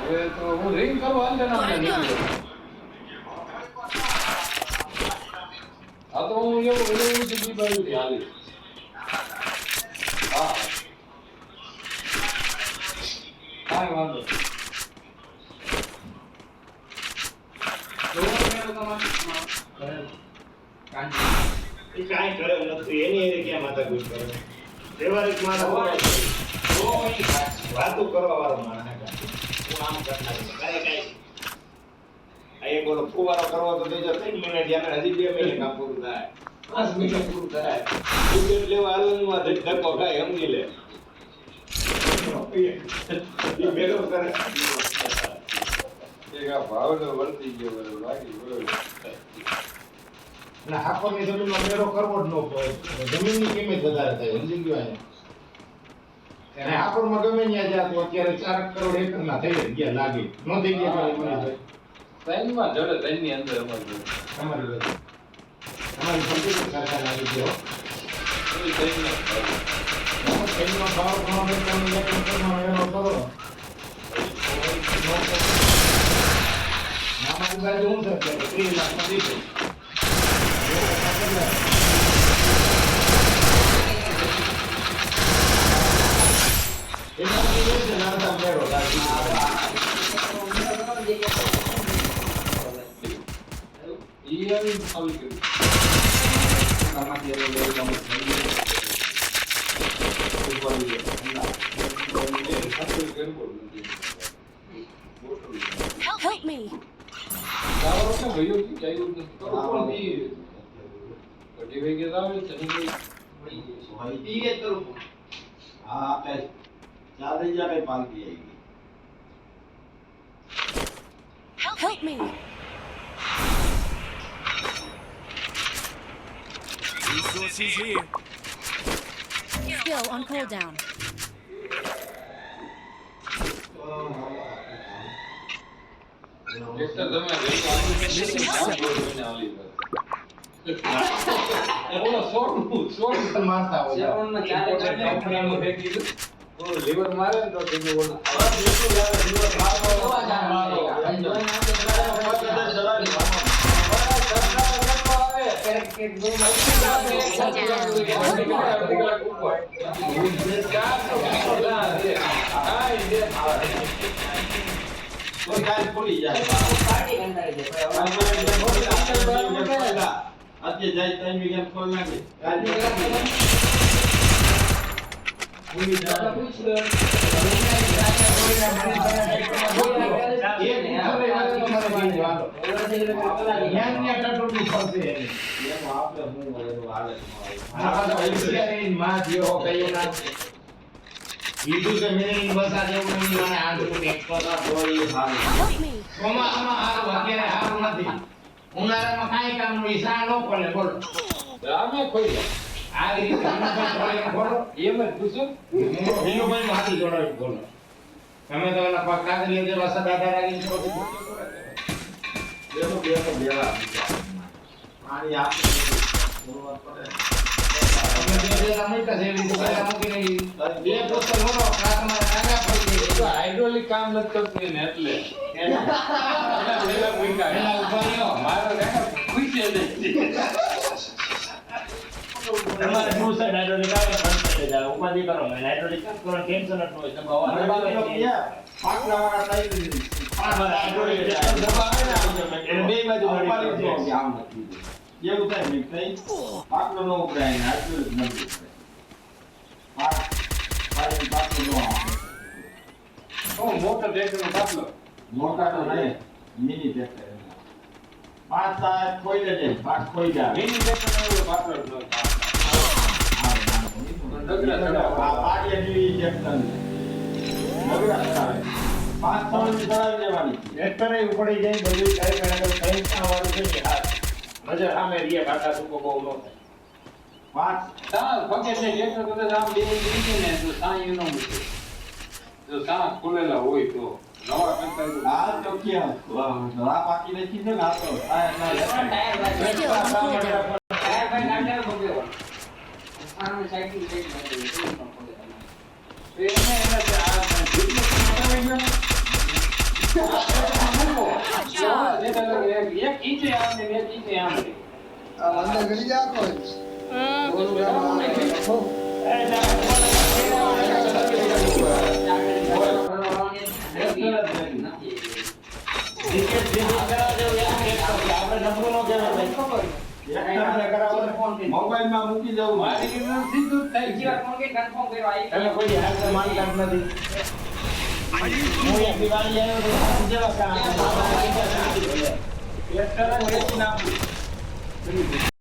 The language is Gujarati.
હવે તો હું રિંગ કરું હાલ ને આપણે આ તો હું એવું જગ્યાએ બાજુથી હાલી હા કાંઈ વાંધો કાંઈ કરે નથી એની ક્યાં માથા કૂટ કરે વ્યવહારિક માણસ વાતો કરવા વાળો માણસ હું આમ કરનાર કાંઈ આ એક બોલો ફુવારો કરવો તો દેજો 3 મિનિટ યાર હજી 2 મિનિટ કામ પૂરું થાય 5 મિનિટ પૂરું થાય વિકેટ લેવા આલનમાં ધક્કો ખાય સમજી લે એ બેરો કરે એક આ ભાવનો વર્તી ગયો બરોબર લાગી બરોબર ના હાકોની જમીનમાં બેરો કરવો જ ન પડે જમીનની કિંમત વધારે થાય સમજી ગયો અને હાકોરમાં ગમે ત્યાં જા તો અત્યારે 4 કરોડ એકરના થઈ ગયા લાગે ન થઈ ગયા મને ટ્રેનમાં જડે ટ્રેનની અંદર અમારી કમ્પ્યુટર સરકાર લાગી ગયો ટ્રેનમાં ભાવ ઘણો બેઠાનો ઇલેક્ટ્રિકમાં એનો કરો આમાં બાજુ હું છે 3 લાખમાં દીધું એમાં કેવું છે નાના મેળો લાગી ઈ આવી આવી ગયું આમાંથી એ લઈ જાવ Help me. દાવો તો ગયો કે ચાલ્યું નથી તો પણ ઈ બધી વેગે આવે ચની ગઈ ઈ એ તો હા આપણે ચાલે જાકે પાલતી આઈ Help me. Resources here. Skill on cooldown. એક તો તમે રેકો આપી આલી ઓલો સોડ મારતા હોય સેવનમાં ચારે કંપનીમાં ફેંકી દીધું ઓ લીવર મારે ને તો તેને ઓલો લીવર મારવા કોઈ કાલ ખોલી જાય આજે જાય ટાઈમ ગેમ ખોલ નાખે પૂરી જાય પૂછ લે બીજું કે મેં બસા જેવું નહીં મને આ તો ટેક પર કોઈ હાલ Help me. સોમામાં હારું અત્યારે હારું નથી ઉનાળામાં કાંઈ કામ નું ઈસા ન પડે બોલો રામે ખોઈ આ રીતે બોલો એમ જ પૂછું વિનુભાઈ હાથી જોડાવી બોલો તમે તો ઓલા પકડા લઈ જેવા સદાતા રાખીને છો બેસો બેવા પાણી આપી બોલવા પડે અમે જે રમતા છે એવી રીતે મૂકી નહીં બે પોસ્ટર મોનો કાકમાં કાંગા પડી ગઈ તો હાઇડ્રોલિક કામ નથી કરતું ને એટલે પેલા ભૂંકા એના ઉપર યો મારો કાકા ખુશ છે તમારે શું છે હાઇડ્રોલિક આવે બંધ જાય ઉપાધિ કરો મેં હાઇડ્રોલિક કામ કરો ટેન્શન જ ન હોય તમે પાટલા વાળા થઈ ગઈ હાઇડ્રોલિક દબાવે ને એટલે બે બાજુ પાટલી આમ નથી એવું થાય ને થઈ પાટલો નો ઉપરાય ને આટલું જ નથી પાટલો નો ઓ મોટો ટ્રેક્ટરનો બાટલો મોટા તો નહીં મિની ટ્રેક્ટર પાંચ સાત ખોઈ લેજે પાંચ ખોઈ જા મિની ટ્રેક્ટરનો એવો બાટલો જ નહોતો. ડગરા ચડાવવા. પાડીએ જેવી ટ્રેક્ટર ડગરા ચડાવે પાંચ ત્રણ ની ચડાવી લેવાની ટ્રેક્ટર એ ઉપડી જાય બધું કઈ કઈ વાળું છે ને હા નજર સામે રીએ કાકા સુકો બહુ ન થાય પાંચ સા ફકે છે ટ્રેક્ટર કદાચ આમ બે નીચે ને તો સા ઈ નો મૂકે જો સા ખુલેલા હોય તો નવા કરતા તો આ તો ક્યાં રા પાકી નથી ને આ તો આ Skill on cooldown. ટાયર ભાઈ નાખે બગેવો આને સાઈકલ થઈ ગઈ એને આ જીત એક ઈંચે આમ ને એક ઈંચે આમ રહે. અંદર ગળી જા કોઈ બોલું ગામ ક્રિકેટ જેવી કરાવજો આપણે નબળું ન કહેવાય ભાઈ. એકને કરાવો મોબાઈલમાં મૂકી દઉં મારી કીધું સીધું જ થઈ ગયું. તમે કોઈ હાથ માનતા જ નથી. હું એક દિવાળી આવ્યો તો જેવા કામ એક તરફ વેચી નાખું.